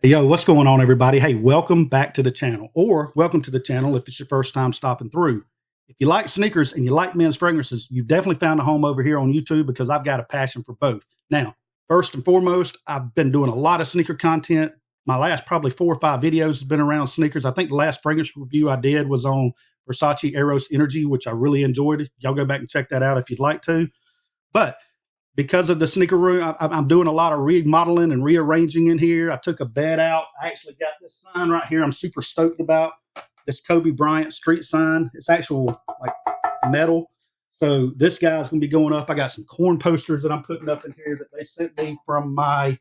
Hey, yo, what's going on, everybody? Hey, welcome back to the channel, or welcome to the channel if it's your first time stopping through. If you like sneakers and you like men's fragrances, you've definitely found a home over here on YouTube because I've got a passion for both. Now, first and foremost, I've been doing a lot of sneaker content. My last probably 4 or 5 videos has been around sneakers. I think the last fragrance review I did was on Versace Eros Energy, which I really enjoyed. Y'all go back and check that out if you'd like to. But because of the sneaker room, I'm doing a lot of remodeling and rearranging in here. I took a bed out. I actually got this sign right here I'm super stoked about. This Kobe Bryant street sign. It's actual like metal. So this guy's going to be going up. I got some corn posters that I'm putting up in here that they sent me from my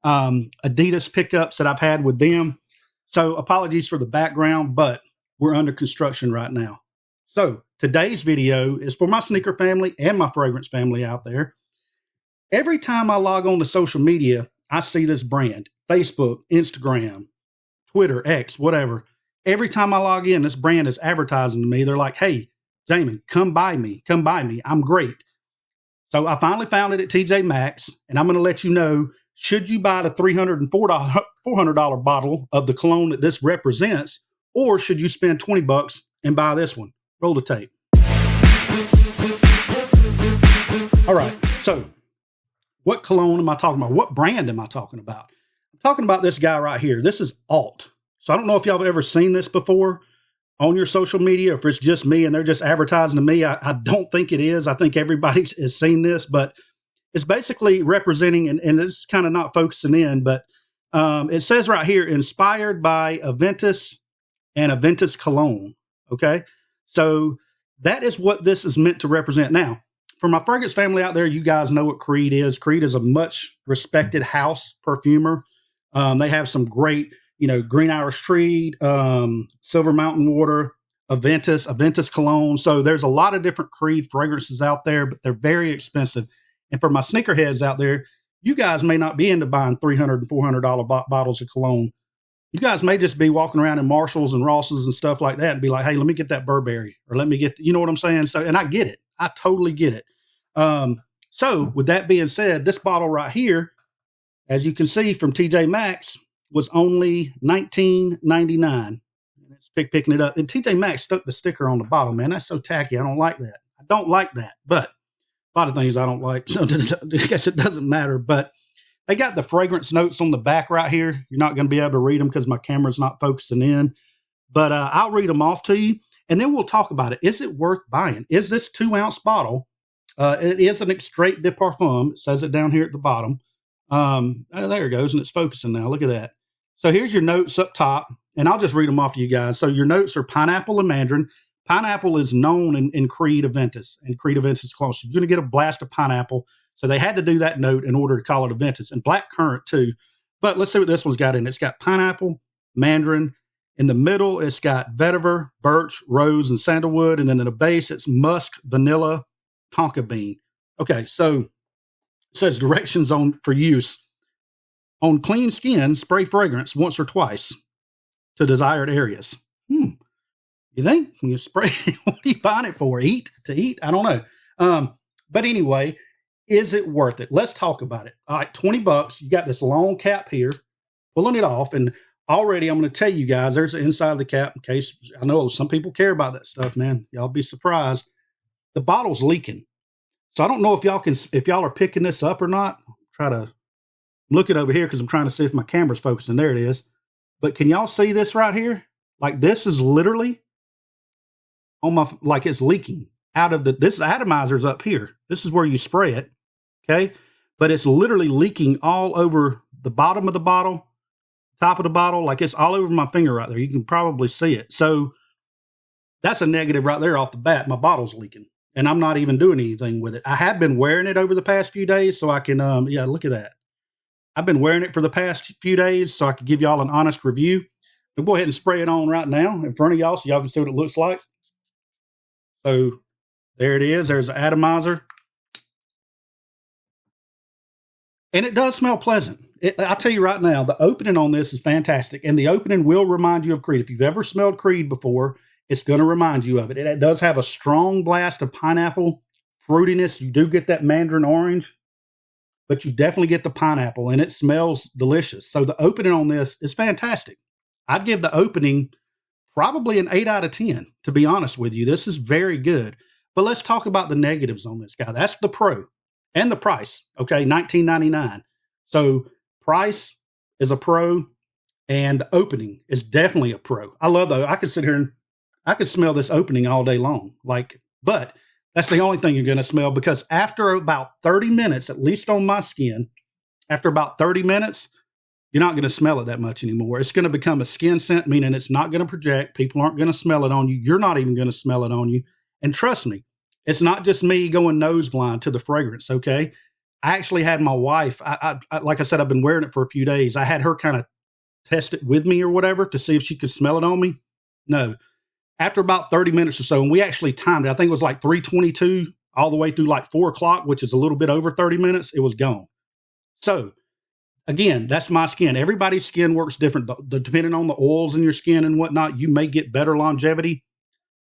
Adidas pickups that I've had with them. So apologies for the background, but we're under construction right now. So today's video is for my sneaker family and my fragrance family out there. Every time I log on to social media, I see this brand, Facebook, Instagram, Twitter, X, whatever. Every time I log in, this brand is advertising to me. They're like, hey, Jamon, come buy me. Come buy me. I'm great. So I finally found it at TJ Maxx, and I'm going to let you know, should you buy the $400 bottle of the cologne that this represents, or should you spend $20 and buy this one? Roll the tape. All right, so what cologne am I talking about? What brand am I talking about? I'm talking about this guy right here. This is Alt. So I don't know if y'all have ever seen this before on your social media, if it's just me and they're just advertising to me. I don't think it is. I think everybody has seen this, but it's basically representing, and it's kind of not focusing in, but it says right here, inspired by AVENTUS and AVENTUS cologne. Okay. So that is what this is meant to represent. Now, for my fragrance family out there, you guys know what Creed is. Creed is a much respected house perfumer. They have some great, Green Irish Treat, Silver Mountain Water, AVENTUS cologne. So there's a lot of different Creed fragrances out there, but they're very expensive. And for my sneakerheads out there, you guys may not be into buying $300 and $400 bottles of cologne. You guys may just be walking around in Marshalls and Rosses and stuff like that and be like, hey, let me get that Burberry, or let me get, you know what I'm saying? So, and I get it. I totally get it. So with that being said, this bottle right here, as you can see from TJ Maxx, was only $19.99. It's picking it up. And TJ Maxx stuck the sticker on the bottle, man. That's so tacky. I don't like that. I don't like that. But a lot of things I don't like. So I guess it doesn't matter. But they got the fragrance notes on the back right here. You're not going to be able to read them because my camera's not focusing in. But I'll read them off to you, and then we'll talk about it. Is it worth buying? Is this 2-ounce bottle? It is an extrait de parfum. It says it down here at the bottom. There it goes, and it's focusing now. Look at that. So here's your notes up top, and I'll just read them off to you guys. So your notes are pineapple and mandarin. Pineapple is known in Creed AVENTUS and Creed AVENTUS cologne. So you're going to get a blast of pineapple. So they had to do that note in order to call it AVENTUS, and black currant too. But let's see what this one's got in it. It's got pineapple, mandarin. In the middle, it's got vetiver, birch, rose, and sandalwood. And then in the base, it's musk, vanilla, tonka bean. Okay, so it says directions for use. On clean skin, spray fragrance once or twice to desired areas. You think? When you spray, what are you buying it for? To eat? I don't know. But anyway, is it worth it? Let's talk about it. All right, $20. You got this long cap here, pulling it off, and already I'm going to tell you guys, there's the inside of the cap in case, I know some people care about that stuff, man. Y'all be surprised. The bottle's leaking. So I don't know if y'all are picking this up or not. Try to look it over here because I'm trying to see if my camera's focusing. There it is. But can y'all see this right here? Like, this is literally like it's leaking out of this atomizer's up here. This is where you spray it. Okay. But it's literally leaking all over the bottom of the bottle, top of the bottle. Like, it's all over my finger right there. You can probably see it. So that's a negative right there off the bat. My bottle's leaking, and I'm not even doing anything with it. I have been wearing it over the past few days, so I can, yeah, look at that. I've been wearing it for the past few days, so I can give y'all an honest review. We'll go ahead and spray it on right now in front of y'all so y'all can see what it looks like. So there it is. There's an atomizer. And it does smell pleasant. I'll tell you right now, the opening on this is fantastic. And the opening will remind you of Creed. If you've ever smelled Creed before, it's going to remind you of it. It does have a strong blast of pineapple fruitiness. You do get that mandarin orange. but you definitely get the pineapple, and it smells delicious. So the opening on this is fantastic. I'd give the opening probably an 8 out of 10, to be honest with you. This is very good. But let's talk about the negatives on this guy. That's the pro and the price. Okay, $19.99. So price is a pro, and the opening is definitely a pro. I love that. I could sit here and I could smell this opening all day long. But that's the only thing you're going to smell, because after about 30 minutes, at least on my skin, after about 30 minutes, you're not going to smell it that much anymore. It's going to become a skin scent, meaning it's not going to project. People aren't going to smell it on you. You're not even going to smell it on you. And trust me, it's not just me going nose blind to the fragrance, okay? I actually had my wife, like I said, I've been wearing it for a few days. I had her kind of test it with me or whatever to see if she could smell it on me. No. After about 30 minutes or so, and we actually timed it, I think it was like 3:22 all the way through like 4 o'clock, which is a little bit over 30 minutes, it was gone. So, again, that's my skin. Everybody's skin works different. Depending on the oils in your skin and whatnot, you may get better longevity.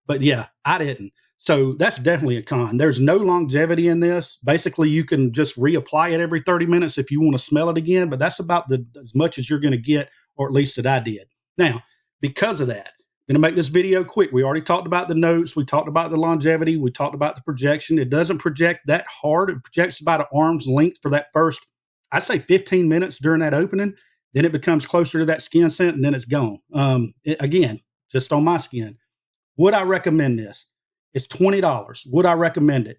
But yeah, I didn't. So that's definitely a con. There's no longevity in this. Basically, you can just reapply it every 30 minutes if you want to smell it again, but that's about as much as you're going to get, or at least that I did. Now, because of that, I'm going to make this video quick. We already talked about the notes. We talked about the longevity. We talked about the projection. It doesn't project that hard. It projects about an arm's length for that first, I'd say 15 minutes during that opening. Then it becomes closer to that skin scent, and then it's gone. Again, just on my skin. Would I recommend this? It's $20. Would I recommend it?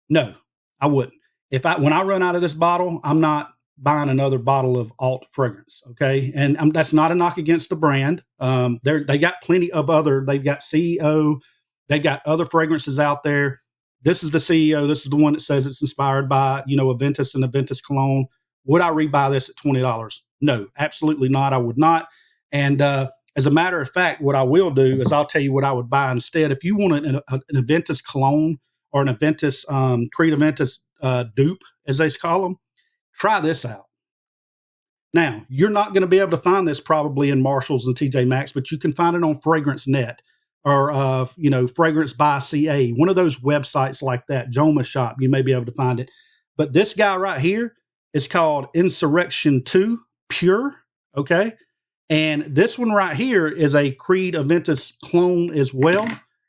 No, I wouldn't. When I run out of this bottle, I'm not buying another bottle of alt fragrance. Okay. And that's not a knock against the brand. They got plenty of they've got CEO, they got other fragrances out there. This is the CEO. This is the one that says it's inspired by, AVENTUS and AVENTUS cologne. Would I rebuy this at $20? No, absolutely not. I would not. And, as a matter of fact, what I will do is I'll tell you what I would buy instead. If you want an AVENTUS cologne or an AVENTUS, Creed AVENTUS dupe, as they call them, try this out. Now, you're not going to be able to find this probably in Marshalls and TJ Maxx, but you can find it on Fragrance Net or, Fragrance by CA, one of those websites like that, Joma Shop, you may be able to find it. But this guy right here is called Insurrection 2 Pure, okay? And this one right here is a Creed AVENTUS clone as well.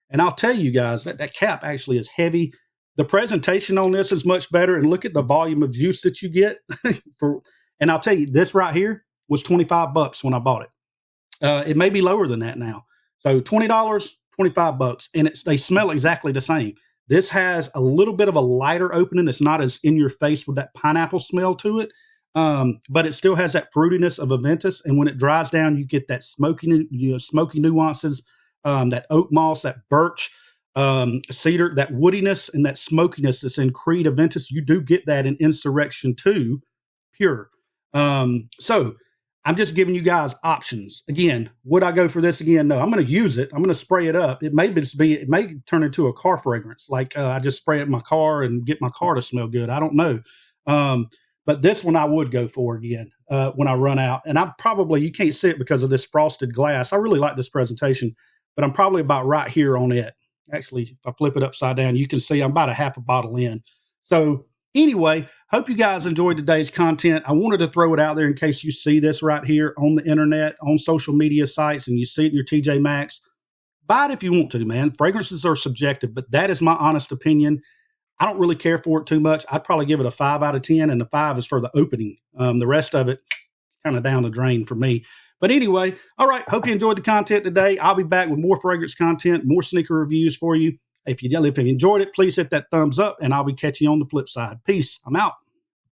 And I'll tell you guys, that cap actually is heavy. The presentation on this is much better. And look at the volume of juice that you get. And I'll tell you, this right here was $25 when I bought it. It may be lower than that now. So $20, $25. And they smell exactly the same. This has a little bit of a lighter opening. It's not as in your face with that pineapple smell to it. But it still has that fruitiness of AVENTUS, and when it dries down, you get that smoky nuances, that oak moss, that birch, cedar, that woodiness, and that smokiness that's in Creed AVENTUS. You do get that in Insurrection 2 Pure. So I'm just giving you guys options. Again, would I go for this again? No, I'm going to use it. I'm going to spray it up. It may turn into a car fragrance. Like I just spray it in my car and get my car to smell good. I don't know. But this one I would go for again when I run out. And you can't see it because of this frosted glass. I really like this presentation, but I'm probably about right here on it. Actually, if I flip it upside down, you can see I'm about a half a bottle in. So anyway, hope you guys enjoyed today's content. I wanted to throw it out there in case you see this right here on the internet, on social media sites, and you see it in your TJ Maxx. Buy it if you want to, man. Fragrances are subjective, but that is my honest opinion. I don't really care for it too much. I'd probably give it a 5 out of 10, and the 5 is for the opening. The rest of it, kind of down the drain for me. But anyway, all right, hope you enjoyed the content today. I'll be back with more fragrance content, more sneaker reviews for you. If you enjoyed it, please hit that thumbs up, and I'll be catching you on the flip side. Peace. I'm out.